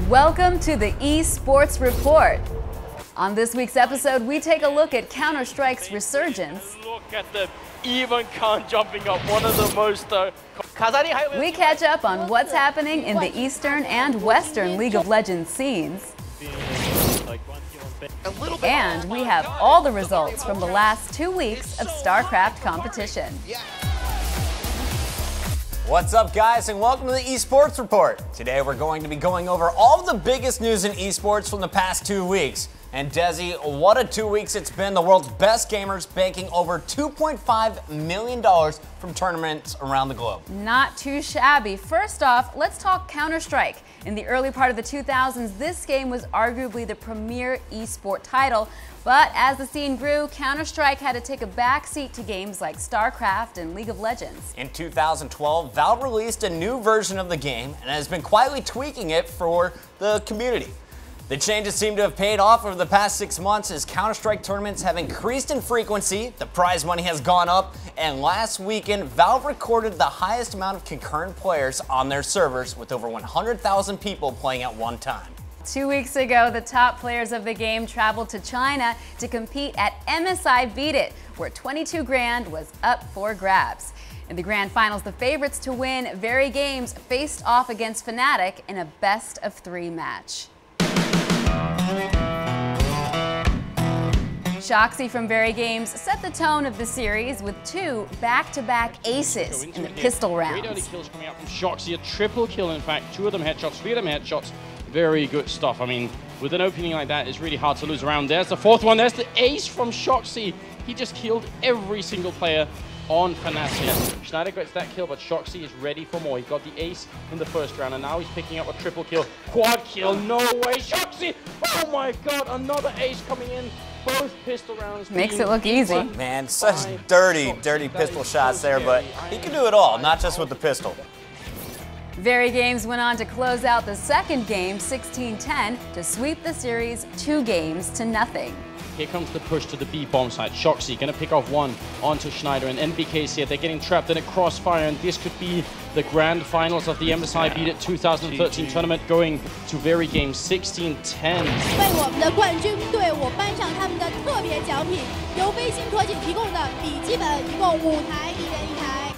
Welcome to the eSports Report. On this week's episode, we take a look at Counter-Strike's resurgence. Look at the even Khan jumping up, one of the most... We catch up on what's happening in the Eastern and Western League of Legends scenes. And we have all the results from the last 2 weeks of Starcraft competition. What's up, guys, and welcome to the eSports Report. Today we're going to be going over all of the biggest news in esports from the past 2 weeks. And Desi, what a 2 weeks it's been. The world's best gamers banking over $2.5 million from tournaments around the globe. Not too shabby. First off, let's talk Counter-Strike. In the early part of the 2000s, this game was arguably the premier esport title. But as the scene grew, Counter-Strike had to take a backseat to games like Starcraft and League of Legends. In 2012, Valve released a new version of the game and has been quietly tweaking it for the community. The changes seem to have paid off over the past 6 months as Counter-Strike tournaments have increased in frequency, the prize money has gone up, and last weekend, Valve recorded the highest amount of concurrent players on their servers with over 100,000 people playing at one time. 2 weeks ago, the top players of the game traveled to China to compete at MSI Beat It, where 22 grand was up for grabs. In the grand finals, the favorites to win Very Games faced off against Fnatic in a best-of-3 match. Shoxy from Very Games set the tone of the series with 2 back-to-back aces in the pistol rounds. Great early kills coming out from Shoxy, a triple kill in fact, 2 of them headshots, 3 of them headshots. Very good stuff. I mean, with an opening like that, it's really hard to lose around. There's the 4th one, there's the ace from Shoxy. He just killed every single player on Fnatic. Schneider gets that kill, but Shoxy is ready for more. He got the ace in the first round, and now he's picking up a triple kill. Quad kill, no way, Shoxy! Oh my god, another ace coming in. Both pistol rounds. Makes it look easy. Man, such dirty pistol shots there, but he can do it all, not just with the pistol. Very Games went on to close out the second game 16-10 to sweep the series 2 games to nothing. Here comes the push to the B bomb side. Shoxy gonna pick off one onto Schneider, and NBK's here. They're getting trapped in a crossfire, and this could be the grand finals of the MSI Beat It 2013 tournament, going to Very Games 16-10. 为我们的冠军队伍颁上他们的特别奖品，由飞行科技提供的笔记本，一共5台，一人1台。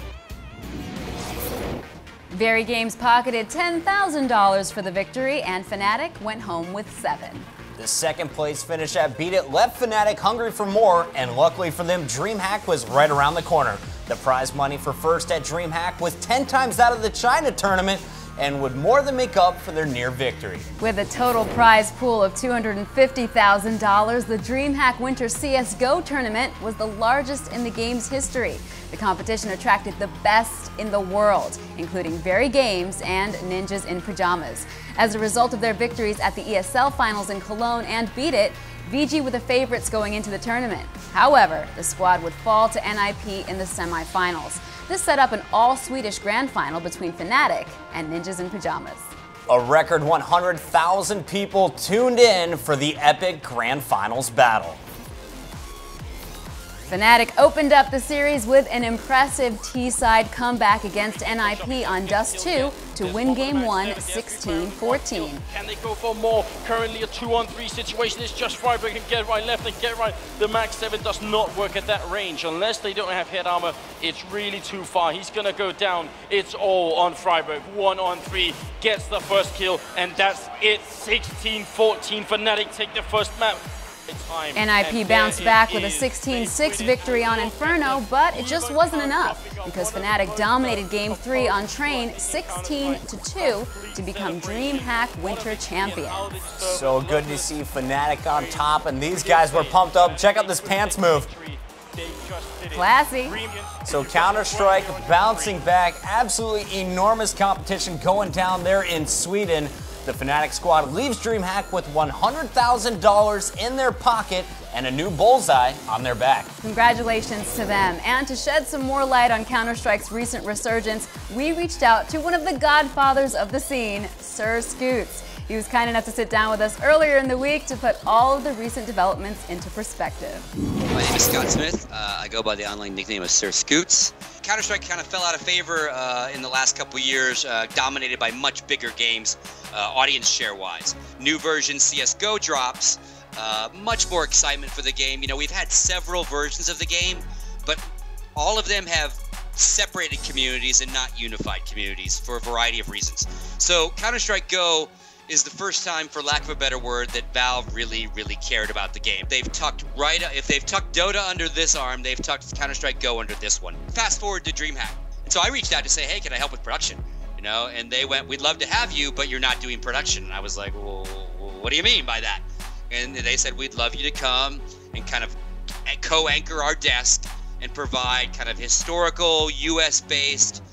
Very Games pocketed $10,000 for the victory, and Fnatic went home with 7. The second place finish at Beat It left Fnatic hungry for more, and luckily for them, DreamHack was right around the corner. The prize money for first at DreamHack was 10 times that of the China tournament and would more than make up for their near victory. With a total prize pool of $250,000, the DreamHack Winter CSGO tournament was the largest in the game's history. The competition attracted the best in the world, including Very Games and Ninjas in Pajamas. As a result of their victories at the ESL finals in Cologne and Beat It, VG were the favorites going into the tournament. However, the squad would fall to NIP in the semifinals. This set up an all-Swedish grand final between Fnatic and Ninjas in Pajamas. A record 100,000 people tuned in for the epic grand finals battle. Fnatic opened up the series with an impressive T-side comeback against NIP on Dust 2 to win Game 1 16-14. Can they go for more? Currently a 2-on-3 situation. It's just Freiburg can get right, left and get right. The Max 7 does not work at that range. Unless they don't have head armor, it's really too far. He's gonna go down. It's all on Freiburg. 1-on-3, gets the first kill, and that's it. 16-14. Fnatic take the first map. NIP bounced back with a 16-6 victory on Inferno, but it just wasn't enough because Fnatic dominated Game 3 on Train 16-2 to become DreamHack Winter Champion. So good to see Fnatic on top, and these guys were pumped up. Check out this pants move. Classy. So Counter-Strike bouncing back, absolutely enormous competition going down there in Sweden. The Fnatic squad leaves DreamHack with $100,000 in their pocket and a new bullseye on their back. Congratulations to them. And to shed some more light on Counter-Strike's recent resurgence, we reached out to one of the godfathers of the scene, Sir Scoots. He was kind enough to sit down with us earlier in the week to put all of the recent developments into perspective. My name is Scott Smith. I go by the online nickname of Sir Scoots. Counter-Strike kind of fell out of favor in the last couple years, dominated by much bigger games. audience share-wise. New version CSGO drops, much more excitement for the game. You know, we've had several versions of the game, but all of them have separated communities and not unified communities for a variety of reasons. So Counter-Strike Go is the first time, for lack of a better word, that Valve really cared about the game. They've tucked if they've tucked Dota under this arm, they've tucked Counter-Strike Go under this one. Fast forward to DreamHack. And so I reached out to say, hey, can I help with production? You know, and they went, we'd love to have you, but you're not doing production. And I was like, well, what do you mean by that? And they said, we'd love you to come and kind of co-anchor our desk and provide kind of historical, US-based,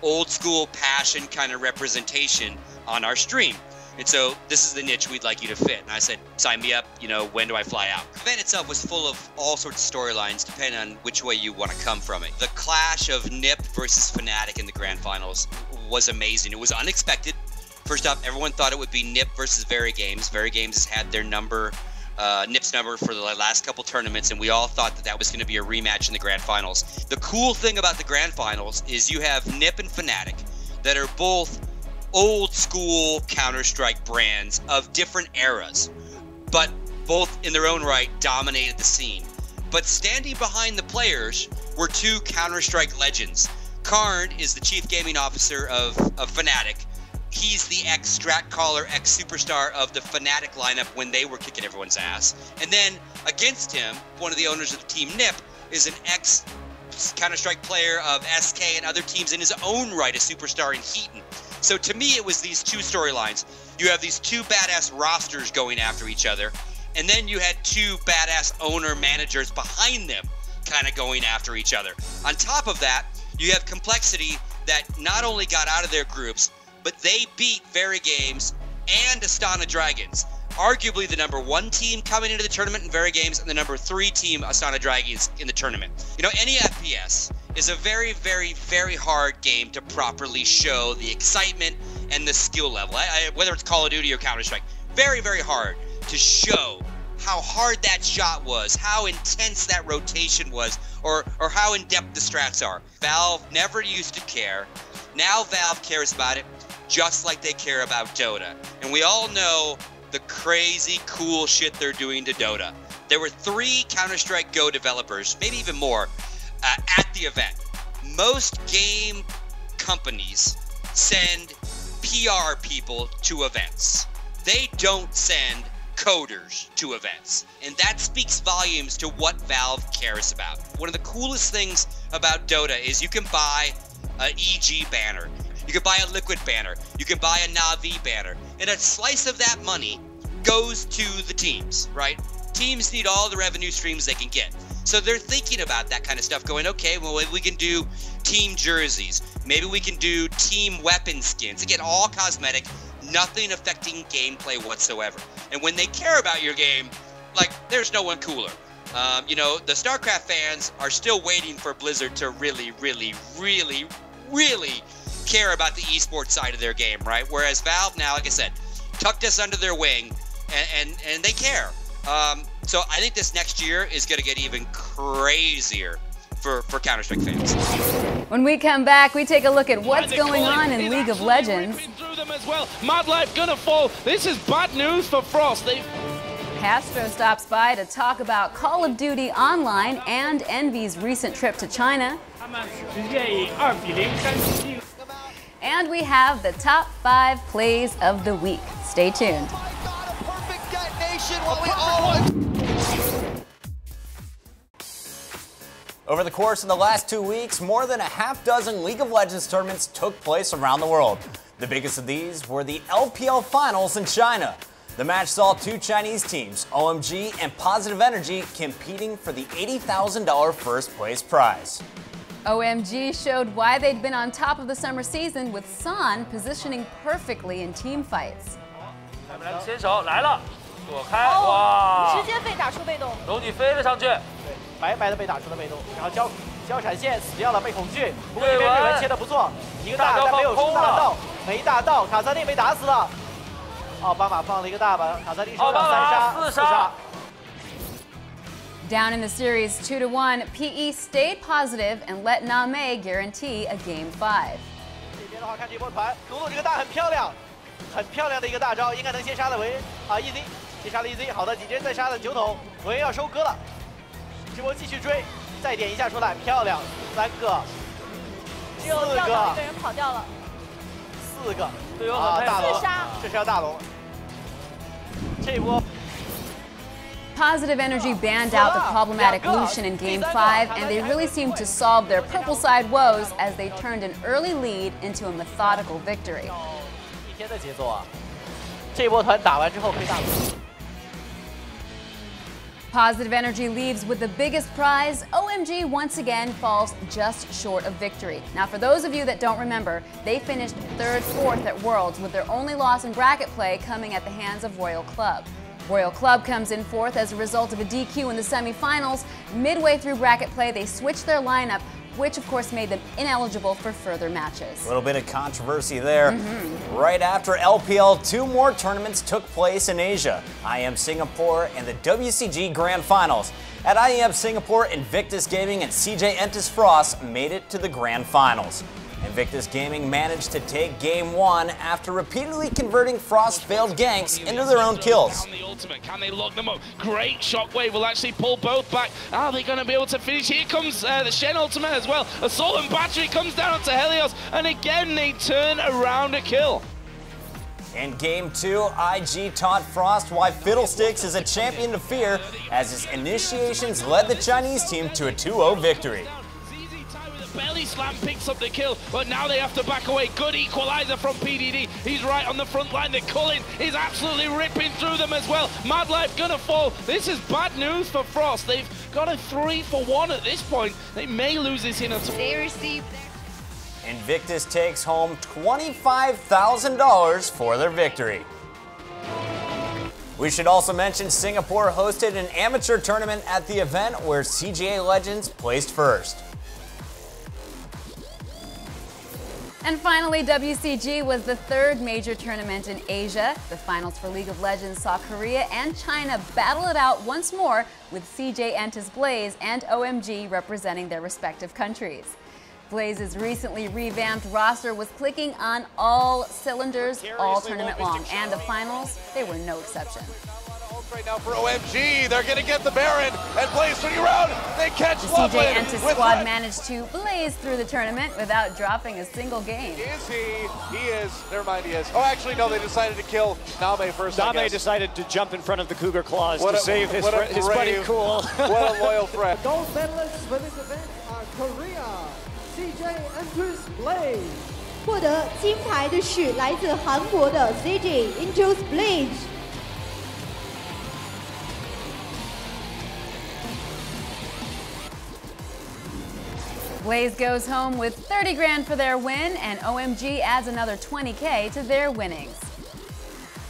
old school passion kind of representation on our stream. And so this is the niche we'd like you to fit. And I said, sign me up, you know, when do I fly out? The event itself was full of all sorts of storylines, depending on which way you want to come from it. The clash of NIP versus Fnatic in the grand finals was amazing. It was unexpected. First off, everyone thought it would be NIP versus Very Games. Very Games has had their number, NIP's number for the last couple tournaments, and we all thought that that was going to be a rematch in the grand finals. The cool thing about the grand finals is you have NIP and Fnatic that are both old school Counter-Strike brands of different eras, but both in their own right dominated the scene. But standing behind the players were two Counter-Strike legends. Karn is the chief gaming officer of Fnatic. He's the ex-strat caller, ex-superstar of the Fnatic lineup when they were kicking everyone's ass. And then against him, one of the owners of the team NIP is an ex-Counter-Strike player of SK and other teams in his own right, a superstar in Heaton. So to me, it was these two storylines. You have these two badass rosters going after each other, and then you had two badass owner-managers behind them kind of going after each other. On top of that, you have Complexity that not only got out of their groups, but they beat Very Games and Astana Dragons. Arguably the #1 team coming into the tournament in Very Games and the #3 team, Astana Dragons, in the tournament. You know, any FPS is a very hard game to properly show the excitement and the skill level. Whether it's Call of Duty or Counter-Strike, very hard to show how hard that shot was, how intense that rotation was, or how in-depth the strats are. Valve never used to care. Now Valve cares about it just like they care about Dota. And we all know the crazy cool shit they're doing to Dota. There were 3 Counter-Strike Go developers, maybe even more, at the event. Most game companies send PR people to events. They don't send coders to events. And that speaks volumes to what Valve cares about. One of the coolest things about Dota is you can buy an EG banner. You can buy a Liquid banner. You can buy a Na'Vi banner. And a slice of that money goes to the teams, right? Teams need all the revenue streams they can get. So they're thinking about that kind of stuff, going, okay, well, maybe we can do team jerseys. Maybe we can do team weapon skins. Again, all cosmetic, nothing affecting gameplay whatsoever. And when they care about your game, like, there's no one cooler. You know, the Starcraft fans are still waiting for Blizzard to really care about the eSports side of their game, right? Whereas Valve now, like I said, tucked us under their wing, and they care. So I think this next year is going to get even crazier for Counter-Strike fans. When we come back, we take a look at what's going on in League of Legends. Through them as well. Mad Life gonna fall. This is bad news for Frost. Castro stops by to talk about Call of Duty Online and Envy's recent trip to China. And we have the top 5 plays of the week. Stay tuned. Over the course of the last 2 weeks, more than a half-dozen League of Legends tournaments took place around the world. The biggest of these were the LPL finals in China. The match saw 2 Chinese teams, OMG and Positive Energy, competing for the $80,000 first place prize. OMG showed why they'd been on top of the summer season, with San positioning perfectly in team fights. 先手来了，躲开，哇！直接被打出被动，龙女飞了上去，白白的被打出了被动，然后交闪现死掉了，被恐惧。不过这边对文切的不错，一个大但没有出大道，没大道，卡萨丁被打死了。奥巴马放了一个大把，卡萨丁手上3杀4杀。 Down in the series 2-1, PE stayed positive and let Name guarantee a Game 5. 这边的话看这波团，鲁鲁这个大很漂亮，很漂亮的一个大招，应该能先杀了维啊 EZ， 先杀了 EZ， 好的，紧接着再杀了9桶，维要收割了，这波继续追，再点一下出来，漂亮，3个，只有掉到一个人跑掉了，4个，队友很大龙，自杀，这是要大龙，这一波。 Positive Energy banned out the problematic Lucian in Game 5, and they really seemed to solve their purple side woes as they turned an early lead into a methodical victory. 一天的节奏啊！这波团打完之后可以大龙。 Positive Energy leaves with the biggest prize. OMG once again falls just short of victory. Now, for those of you that don't remember, they finished 3rd, 4th at Worlds, with their only loss in bracket play coming at the hands of Royal Club. Royal Club comes in 4th as a result of a DQ in the semifinals. Midway through bracket play, they switched their lineup, which of course made them ineligible for further matches. A little bit of controversy there. Right after LPL, 2 more tournaments took place in Asia. IEM Singapore and the WCG Grand Finals. At IEM Singapore, Invictus Gaming and CJ Entus Frost made it to the Grand Finals. Invictus Gaming managed to take Game 1 after repeatedly converting Frost's failed ganks into their own kills. Can they lock them up? Great shockwave will actually pull both back. Are they going to be able to finish? Here comes the Shen ultimate as well. Assault and Battery comes down onto Helios, and again they turn around a kill. In Game 2, IG taught Frost why Fiddlesticks is a champion to fear, as his initiations led the Chinese team to a 2-0 victory. Belly slam picks up the kill, but now they have to back away. Good equalizer from PDD. He's right on the front line. The Cullen is absolutely ripping through them as well. Madlife gonna fall. This is bad news for Frost. They've got a 3-for-1 at this point. They may lose this in a... They received Invictus takes home $25,000 for their victory. We should also mention Singapore hosted an amateur tournament at the event where CGA Legends placed first. And finally, WCG was the 3rd major tournament in Asia. The finals for League of Legends saw Korea and China battle it out once more, with CJ Entus Blaze and OMG representing their respective countries. Blaze's recently revamped roster was clicking on all cylinders all tournament long, and the finals, they were no exception. Right now for OMG, they're going to get the Baron, and Blaze swinging around, they catch The Lovely CJ Entus squad managed to blaze through the tournament without dropping a single game. Is he? He is. Never mind, he is. Oh, actually, no, they decided to kill Name first, Name decided to jump in front of the Cougar Claws to save his brave, buddy Cool. What a loyal friend. Gold medalists for this event are Korea, CJ Entus Blaze. 获得金牌的是来自韩国的 CJ Entus Blaze。 Blaze goes home with 30 grand for their win, and OMG adds another 20K to their winnings.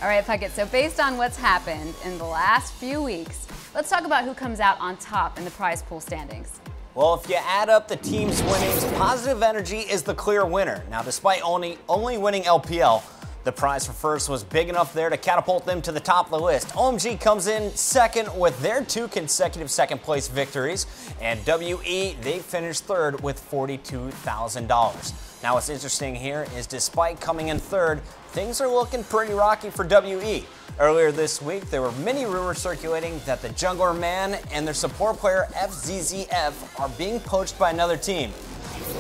All right, Puckett, so based on what's happened in the last few weeks, let's talk about who comes out on top in the prize pool standings. Well, if you add up the team's winnings, Positive Energy is the clear winner. Now, despite only winning LPL, the prize for first was big enough there to catapult them to the top of the list. OMG comes in second with their 2 consecutive second-place victories, and WE, they finished 3rd with $42,000. Now, what's interesting here is despite coming in 3rd, things are looking pretty rocky for WE. Earlier this week, there were many rumors circulating that the jungler Man and their support player FZZF are being poached by another team.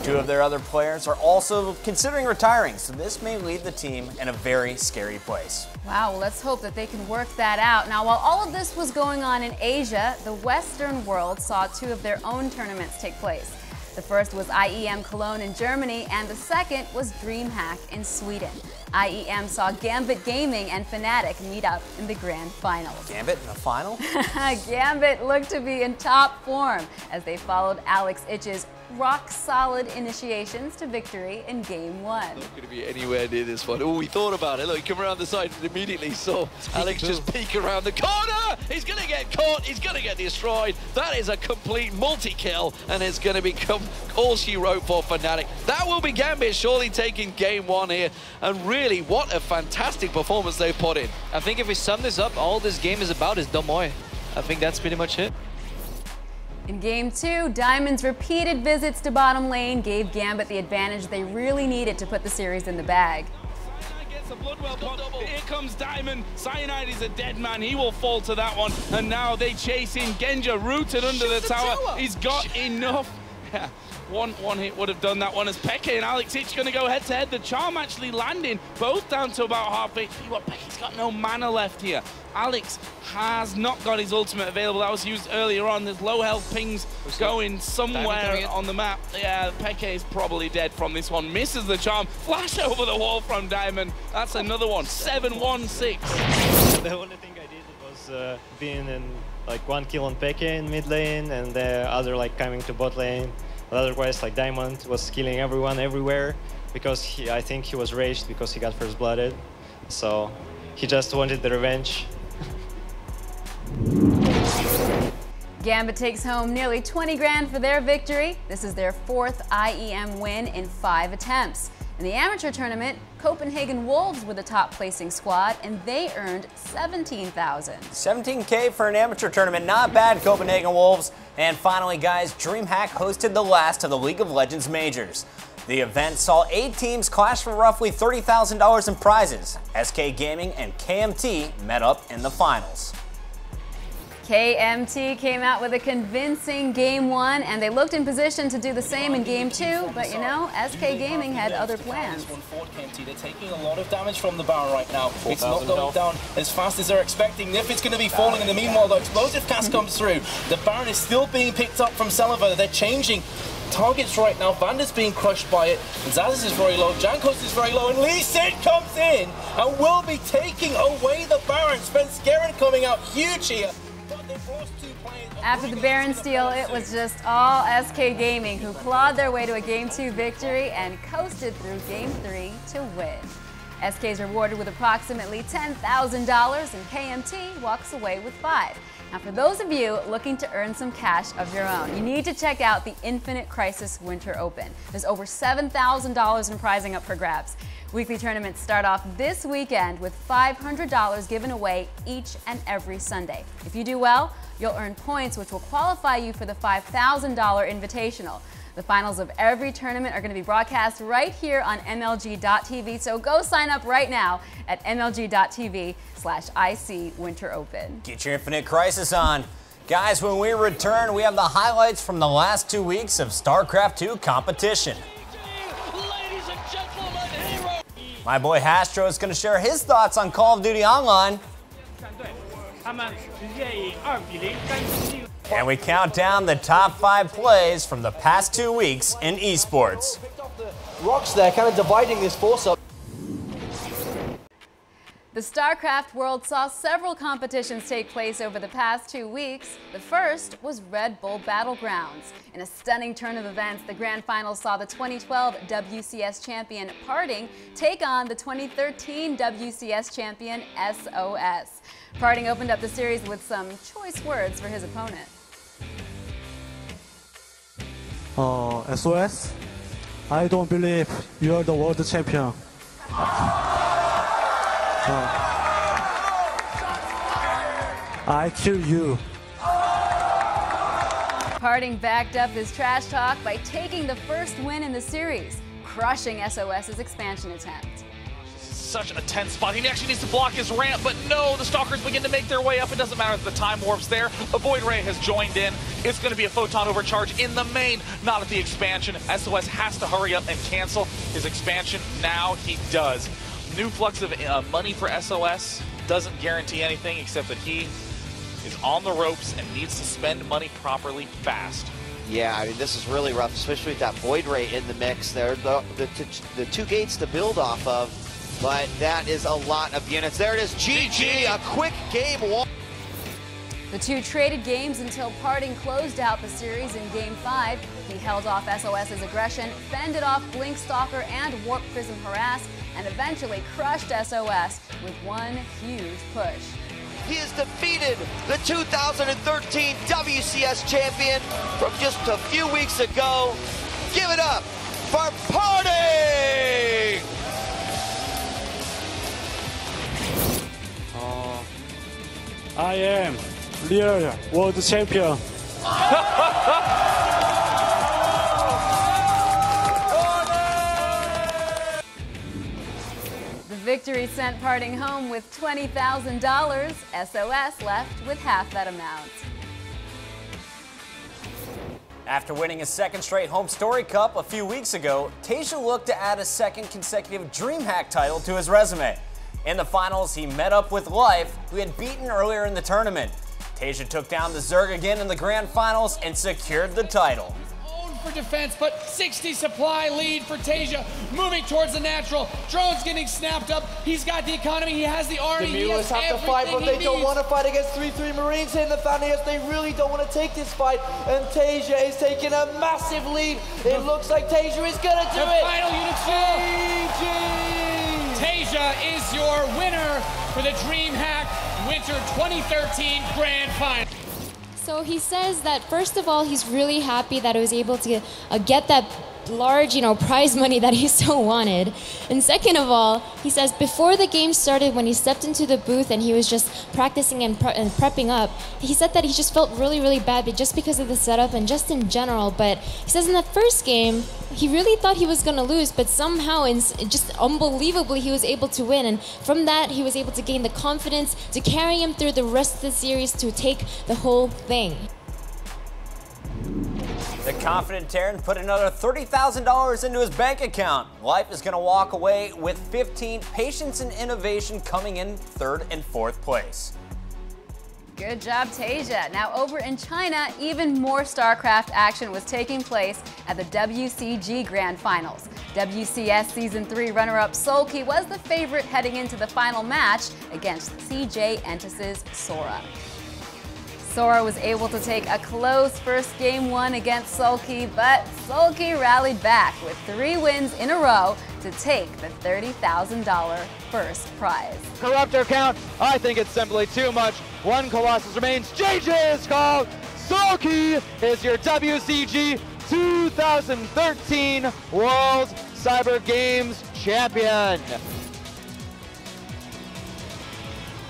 2 of their other players are also considering retiring, so this may leave the team in a very scary place. Wow, well, let's hope that they can work that out. Now, while all of this was going on in Asia, the Western world saw 2 of their own tournaments take place. The first was IEM Cologne in Germany, and the second was DreamHack in Sweden. IEM saw Gambit Gaming and Fnatic meet up in the grand finals. Gambit in the final? Gambit looked to be in top form as they followed Alex Itch's rock-solid initiations to victory in Game 1. Not going to be anywhere near this one. Oh, he thought about it. Look, he came around the side and immediately saw Alex just peek around the corner. He's going to get caught. He's going to get destroyed. That is a complete multi-kill, and it's going to become all she wrote for Fnatic. That will be Gambit surely taking Game 1 here, and really, what a fantastic performance they've put in. I think if we sum this up, all this game is about is Domoy. I think that's pretty much it. In Game 2, Diamond's repeated visits to bottom lane gave Gambit the advantage they really needed to put the series in the bag. That's a Bloodwell pot. Here comes Diamond. Cyanide is a dead man. He will fall to that one. And now they chase in Genja, rooted under the tower. He's got enough. Yeah. One hit would have done that one as Peke and Alex each going to go head to head. The charm actually landing, both down to about half HP. But Peke's got no mana left here. Alex has not got his ultimate available. That was used earlier on. There's low health pings going somewhere on the map. Yeah, Peke is probably dead from this one. Misses the charm. Flash over the wall from Diamond. That's another one. 7-1-6. The only thing I did was being in like 1 kill on Peke in mid lane and the other like coming to bot lane. Otherwise, like Diamond was killing everyone everywhere because I think he was raged because he got first blooded. So he just wanted the revenge. Gambit takes home nearly 20 grand for their victory. This is their 4th IEM win in 5 attempts. In the amateur tournament, Copenhagen Wolves were the top placing squad and they earned $17,000. $17K for an amateur tournament, not bad, Copenhagen Wolves. And finally, guys, DreamHack hosted the last of the League of Legends majors. The event saw 8 teams clash for roughly $30,000 in prizes. SK Gaming and KMT met up in the finals. KMT came out with a convincing Game 1, and they looked in position to do the same in Game 2, but you know, SK Gaming had other plans. They're taking a lot of damage from the Baron right now. It's not going down as fast as they're expecting. Nif is going to be falling in the meanwhile, the explosive cast comes through. The Baron is still being picked up from Selva. They're changing targets right now. Vander's being crushed by it. Zazas is very low. Jankos is very low. And Lee Sin comes in and will be taking away the Baron. Spence Guerin coming out huge here. After the Baron steal, it was just all SK Gaming who clawed their way to a Game 2 victory and coasted through Game 3 to win. SK is rewarded with approximately $10,000 and KMT walks away with 5. Now for those of you looking to earn some cash of your own, you need to check out the Infinite Crisis Winter Open. There's over $7,000 in prizing up for grabs. Weekly tournaments start off this weekend with $500 given away each and every Sunday. If you do well, you'll earn points which will qualify you for the $5,000 invitational. The finals of every tournament are going to be broadcast right here on MLG.tv, so go sign up right now at MLG.tv/IC Winter Open. Get your Infinite Crisis on. Guys, when we return, we have the highlights from the last 2 weeks of Starcraft 2 competition. My boy Hastro is going to share his thoughts on Call of Duty Online. And we count down the top 5 plays from the past 2 weeks in eSports. Rocks there, kind of dividing this force up. The Starcraft world saw several competitions take place over the past 2 weeks. The first was Redbull Battlegrounds. In a stunning turn of events, the grand final saw the 2012 WCS champion Parting take on the 2013 WCS champion SOS. Parting opened up the series with some choice words for his opponent. SOS, I don't believe you're the world champion. I kill you. Parting backed up his trash talk by taking the first win in the series, crushing SOS's expansion attempt. Such a tense spot. He actually needs to block his ramp, but no, the Stalkers begin to make their way up. It doesn't matter if the time warp's there. A Void Ray has joined in. It's going to be a Photon overcharge in the main, not at the expansion. SOS has to hurry up and cancel his expansion. Now he does. New flux of money for SOS doesn't guarantee anything except that he is on the ropes and needs to spend money properly fast. Yeah, I mean, this is really rough, especially with that Void Ray in the mix. There are the 2 gates to build off of, but that is a lot of units. There it is, GG, a quick Game 1. The 2 traded games until Parting closed out the series in Game 5. He held off SOS's aggression, fended off Blink Stalker and Warp Prism Harass, and eventually crushed SOS with one huge push. He has defeated the 2013 WCS champion from just a few weeks ago. Give it up for Parting! I am real world champion. The victory sent Parting home with $20,000. SOS left with half that amount. After winning a second straight Home Story Cup a few weeks ago, Tasia looked to add a second consecutive DreamHack title to his resume. In the finals, he met up with Life, who he had beaten earlier in the tournament. Tasia took down the Zerg again in the grand finals and secured the title. For defense, but 60 supply lead for Tasia, moving towards the natural. Drone's getting snapped up. He's got the economy, he has the army, he has have to fight, but they don't want to fight against 3-3 Marines in the final. They really don't want to take this fight, and Tasia is taking a massive lead. It looks like Tasia is going to do it. Final unit GG! Tasia is your winner for the DreamHack Winter 2013 Grand Final. So he says that first of all, he's really happy that he was able to get that large, prize money that he so wanted. And second of all, he says before the game started, when he stepped into the booth and he was just practicing and prepping up, he said that he just felt really, really bad just because of the setup and just in general. But he says in the first game, he really thought he was going to lose, but somehow, just unbelievably, he was able to win. And from that, he was able to gain the confidence to carry him through the rest of the series to take the whole thing. The confident Terran put another $30,000 into his bank account. Life is going to walk away with 15, Patience and Innovation coming in 3rd and 4th place. Good job, Tasia. Now over in China, even more Starcraft action was taking place at the WCG Grand Finals. WCS Season 3 runner-up Sulky was the favorite heading into the final match against CJ Entus's Sora. Sora was able to take a close first game 1 against Sulky, but Sulky rallied back with 3 wins in a row to take the $30,000 first prize. Corruptor count, I think it's simply too much. 1 Colossus remains. JJ is called. Sulky is your WCG 2013 World Cyber Games Champion.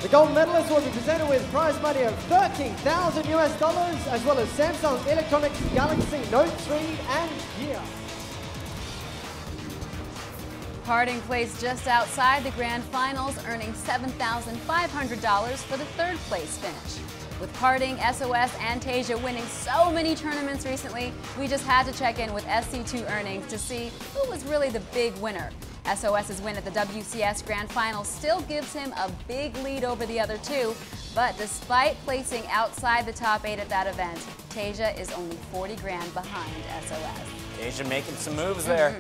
The gold medalist will be presented with prize money of $13,000 US, as well as Samsung Electronics Galaxy Note 3 and Gear. Parting placed just outside the grand finals, earning $7,500 for the 3rd place finish. With Parting, SOS, and Tasia winning so many tournaments recently, we just had to check in with SC2 earnings to see who was really the big winner. SOS's win at the WCS Grand Finals still gives him a big lead over the other 2, but despite placing outside the top 8 at that event, Tasia is only 40 grand behind SOS. Tasia making some moves there.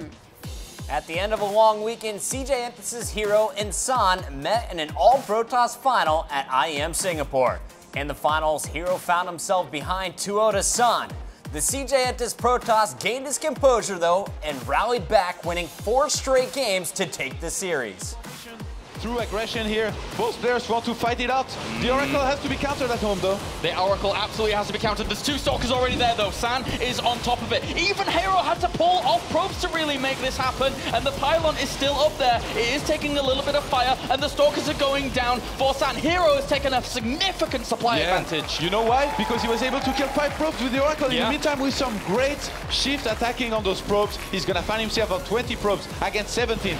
At the end of a long weekend, CJ Entus's Hero and San met in an all-Protoss final at IEM Singapore. In the finals, Hero found himself behind 2-0 to San. The CJ Entus Protoss gained his composure though and rallied back, winning 4 straight games to take the series. Through aggression here, both players want to fight it out. The Oracle has to be countered at home though. The Oracle absolutely has to be countered. There's 2 Stalkers already there though. San is on top of it. Even Hero had to pull off probes to really make this happen, and the pylon is still up there. It is taking a little bit of fire, and the Stalkers are going down for San. Hero has taken a significant supply advantage. You know why? Because he was able to kill 5 probes with the Oracle. In the meantime, with some great shift attacking on those probes, he's gonna find himself on 20 probes against 17.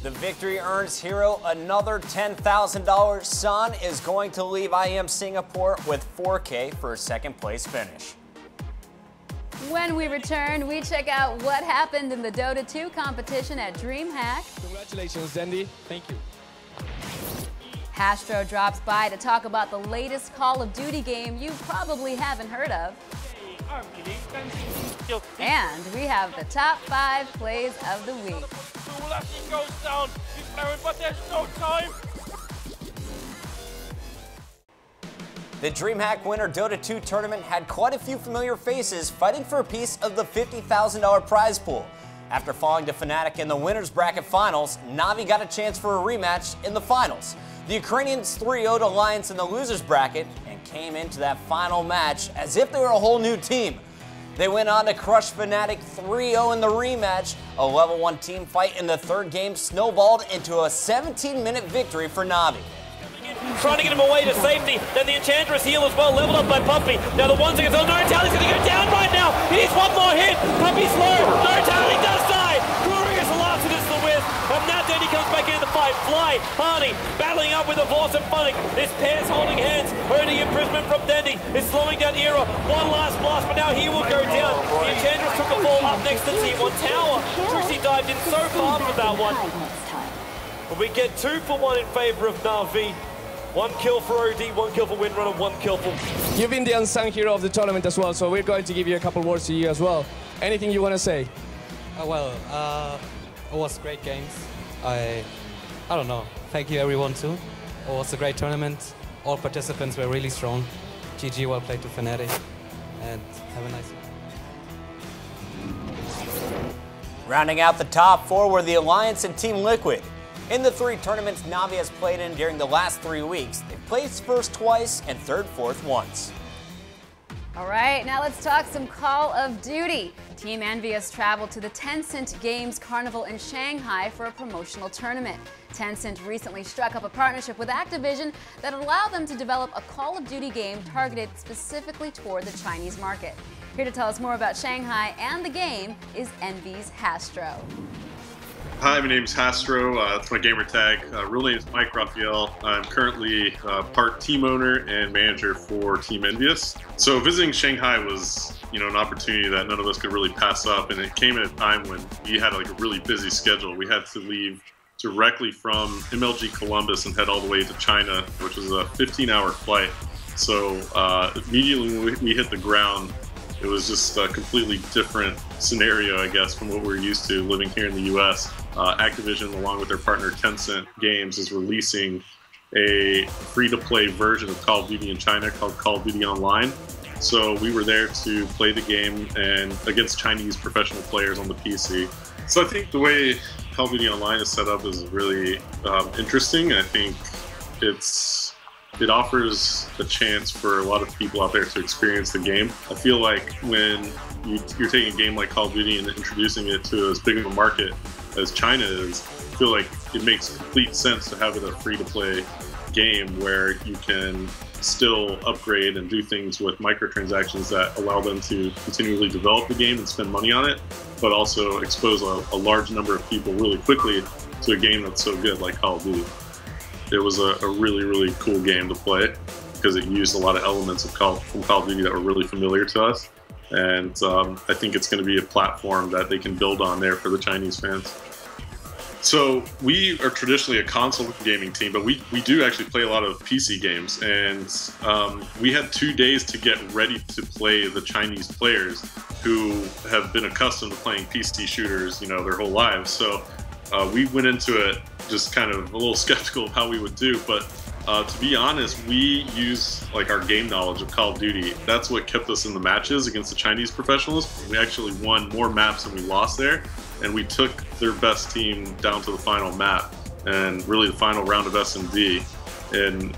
The victory earns Hero another $10,000. San is going to leave IEM Singapore with $4K for a 2nd place finish. When we return, we check out what happened in the Dota 2 competition at DreamHack. Congratulations, Zendi. Thank you. Hastro drops by to talk about the latest Call of Duty game you probably haven't heard of. And we have the top 5 plays of the week. Goes down, but there's no time. The DreamHack Winter Dota 2 tournament had quite a few familiar faces fighting for a piece of the $50,000 prize pool. After falling to Fnatic in the winners bracket finals, Na'Vi got a chance for a rematch in the finals. The Ukrainians 3-0'd Alliance in the losers bracket and came into that final match as if they were a whole new team. They went on to crush Fnatic 3-0 in the rematch. A level 1 team fight in the 3rd game snowballed into a 17-minute victory for Na'Vi. trying to get him away to safety. Then the Enchantress heal as well, leveled up by Puppy. Now the 1 second, so Nortali's going to go down right now. He needs one more hit. Puppy's low. Nortali does die. Courier is the last to this the whiff. And now Denny comes back into the fight. Fly, Harney, battling up with the Force and Funnick. This pair's holding hands. Earning imprisonment from Denny. Is slowing down Era. One last blast, but now he will go down. The Enchantress took the fall up next to T1 Tower. Trixie dived in so far for that one. But we get 2 for 1 in favor of Na'Vi. 1 kill for OD, 1 kill for Windrunner, 1 kill for... You've been the unsung hero of the tournament as well, so we're going to give you a couple words to you as well. Anything you want to say? It was great games. I don't know. Thank you everyone too. It was a great tournament. All participants were really strong. GG, well played to Fnatic, and have a nice day. Rounding out the top 4 were the Alliance and Team Liquid. In the 3 tournaments Na'Vi has played in during the last 3 weeks, they've placed first twice and third, fourth once. All right, now let's talk some Call of Duty. Team Envious traveled to the Tencent Games Carnival in Shanghai for a promotional tournament. Tencent recently struck up a partnership with Activision that allowed them to develop a Call of Duty game targeted specifically toward the Chinese market. Here to tell us more about Shanghai and the game is Envy's Hastro. Hi, my name is Hastro. That's my gamer tag. Real name is Mike Raphael. I'm currently part team owner and manager for Team Envious. So visiting Shanghai was, an opportunity that none of us could really pass up, and it came at a time when we had like a really busy schedule. We had to leave directly from MLG Columbus and head all the way to China, which was a 15-hour flight. So immediately when we hit the ground, it was just a completely different scenario, I guess, from what we're used to living here in the U.S. Activision, along with their partner Tencent Games, is releasing a free-to-play version of Call of Duty in China called Call of Duty Online. So we were there to play the game and against Chinese professional players on the PC. So I think the way Call of Duty Online is set up is really interesting. I think it offers a chance for a lot of people out there to experience the game. I feel like when you're taking a game like Call of Duty and introducing it to as big of a market as China is, I feel like it makes complete sense to have it a free-to-play game where you can still upgrade and do things with microtransactions that allow them to continually develop the game and spend money on it, but also expose a large number of people really quickly to a game that's so good like Call of Duty. It was a really, really cool game to play because it used a lot of elements of from Call of Duty that were really familiar to us. And I think it's going to be a platform that they can build on there for the Chinese fans. So we are traditionally a console gaming team, but we do actually play a lot of PC games. And we had 2 days to get ready to play the Chinese players who have been accustomed to playing PC shooters, their whole lives. So we went into it just kind of a little skeptical of how we would do, but to be honest, we use our game knowledge of Call of Duty. That's what kept us in the matches against the Chinese professionals. We actually won more maps than we lost there, and we took their best team down to the final map and really the final round of S&D. And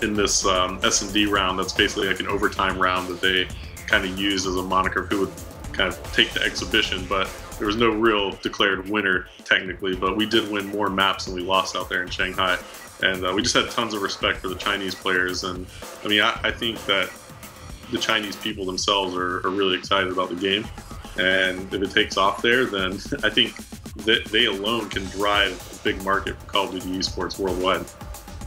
in this S&D round, that's basically like an overtime round that they kind of use as a moniker of who would kind of take the exhibition, but there was no real declared winner technically, but we did win more maps than we lost out there in Shanghai. And we just had tons of respect for the Chinese players. And I mean, I think that the Chinese people themselves are really excited about the game. And if it takes off there, then I think that they alone can drive a big market for Call of Duty eSports worldwide.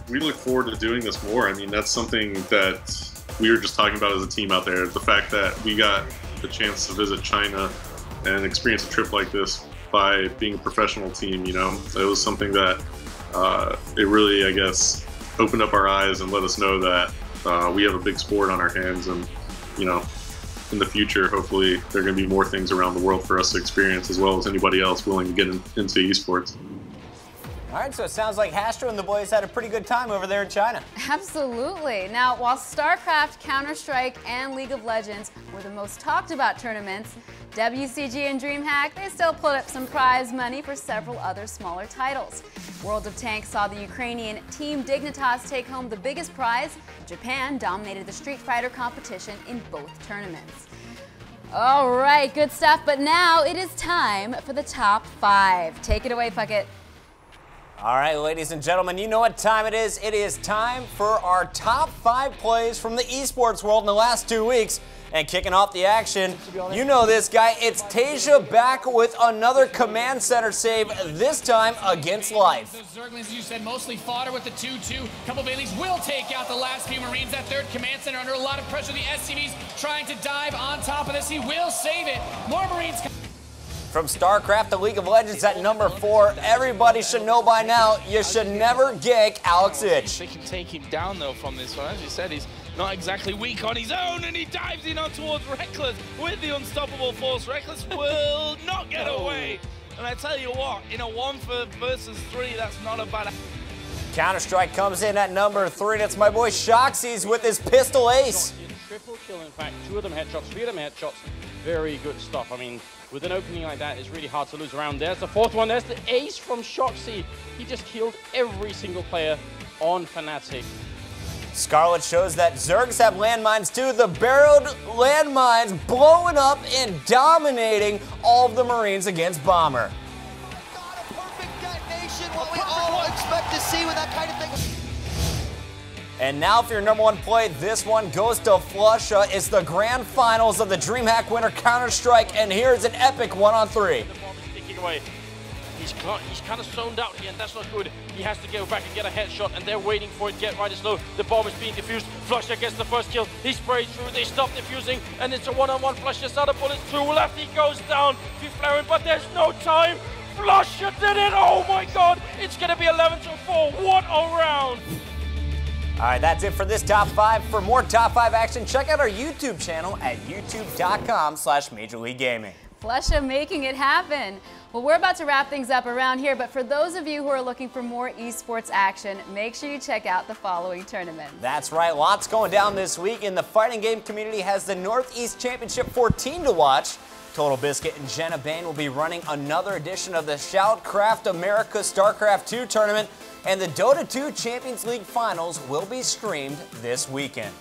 We look forward to doing this more. I mean, that's something that we were just talking about as a team out there. The fact that we got the chance to visit China and experience a trip like this by being a professional team, it was something that it really, I guess, opened up our eyes and let us know that we have a big sport on our hands, and in the future, hopefully, there are going to be more things around the world for us to experience, as well as anybody else willing to get into esports. All right, so it sounds like Hastro and the boys had a pretty good time over there in China. Absolutely. Now, while Starcraft, Counter-Strike, and League of Legends were the most talked about tournaments, WCG and DreamHack, they still put up some prize money for several other smaller titles. World of Tanks saw the Ukrainian Team Dignitas take home the biggest prize. Japan dominated the Street Fighter competition in both tournaments. All right, good stuff, but now it is time for the top 5. Take it away, Puckett. All right, ladies and gentlemen, you know what time it is. It is time for our top 5 plays from the esports world in the last 2 weeks. And kicking off the action, you know this guy. It's Tasia back with another command center save, this time against Life. Those Zerglings, as you said, mostly fodder with the 2-2. Couple Baileys will take out the last few Marines. That third command center under a lot of pressure. The SCVs trying to dive on top of this. He will save it. More Marines. From Starcraft to League of Legends at number 4, everybody should know by now, you should never gank Alex Ich. They can take him down though from this one. As you said, he's not exactly weak on his own, and he dives in on towards Reckless with the unstoppable force. Reckless will not get away. And I tell you what, in a 1 versus 3, that's not a bad. Counter-Strike comes in at number 3. That's my boy Shoxy's with his pistol ace. Triple kill, in fact, 2 of them headshots, 3 of them headshots. Very good stuff. I mean, with an opening like that, it's really hard to lose around. There's the 4th one. There's the ace from Shoxy. He just killed every single player on Fnatic. Scarlet shows that Zergs have landmines too. The barreled landmines blowing up and dominating all of the Marines against Bomber. What we all expect to see with that kind of thing. And now for your number 1 play, this one goes to Flusha. It's the grand finals of the DreamHack Winter Counter-Strike, and here's an epic 1-on-3. He's kind of zoned out here, and that's not good. He has to go back and get a headshot, and they're waiting for it. Get right as low. The bomb is being defused. Flusha gets the first kill. He sprays through. They stop defusing, and it's a 1-on-1. Flusha's out of bullets through left. He goes down. He's flaring, but there's no time. Flusha did it. Oh my God! It's gonna be 11-4. What a round! All right, that's it for this top 5. For more top 5 action, check out our YouTube channel at youtube.com/Major League Gaming. Flusha making it happen. Well, we're about to wrap things up around here, but for those of you who are looking for more esports action, make sure you check out the following tournaments. That's right, lots going down this week, and the fighting game community has the Northeast Championship 14 to watch. Total Biscuit and Jenna Bain will be running another edition of the Shoutcraft America Starcraft 2 tournament, and the Dota 2 Champions League Finals will be streamed this weekend.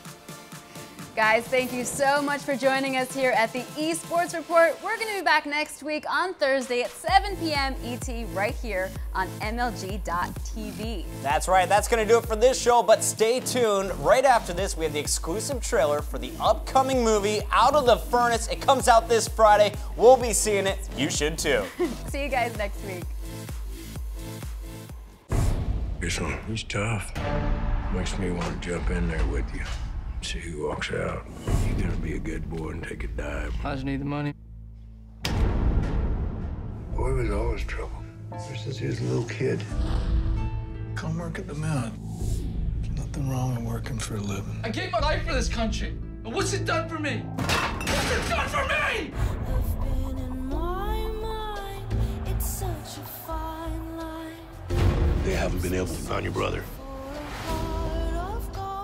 Guys, thank you so much for joining us here at the Esports Report. We're going to be back next week on Thursday at 7 p.m. ET right here on MLG.TV. That's right, that's going to do it for this show, but stay tuned. Right after this, we have the exclusive trailer for the upcoming movie, Out of the Furnace. It comes out this Friday. We'll be seeing it. You should too. See you guys next week. He's tough. Makes me want to jump in there with you. See who walks out. You gonna be a good boy and take a dive. I just need the money. Boy was always trouble. Ever since he was a little kid. Come work at the mill. There's nothing wrong with working for a living. I gave my life for this country. But what's it done for me? What's it done for me? They haven't been able to find your brother.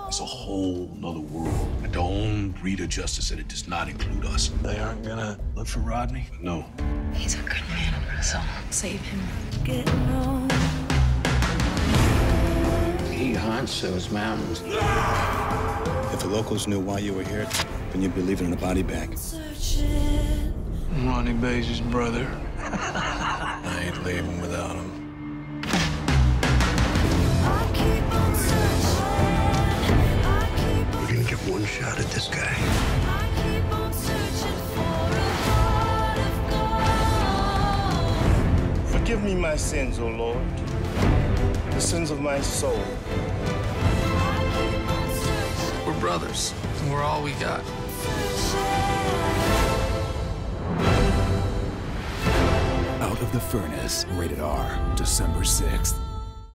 It's a whole nother world. And to own Rita Justice, and it does not include us. They aren't gonna look for Rodney? No. He's a good man, so save him. He hunts those mountains. If the locals knew why you were here, then you'd be leaving in a body bag. I'm Ronnie Baze's brother. I ain't leaving without him. We're gonna get one shot at this guy. Forgive me my sins, O Lord, the sins of my soul. We're brothers, and we're all we got. Out of the Furnace, rated R, December 6th.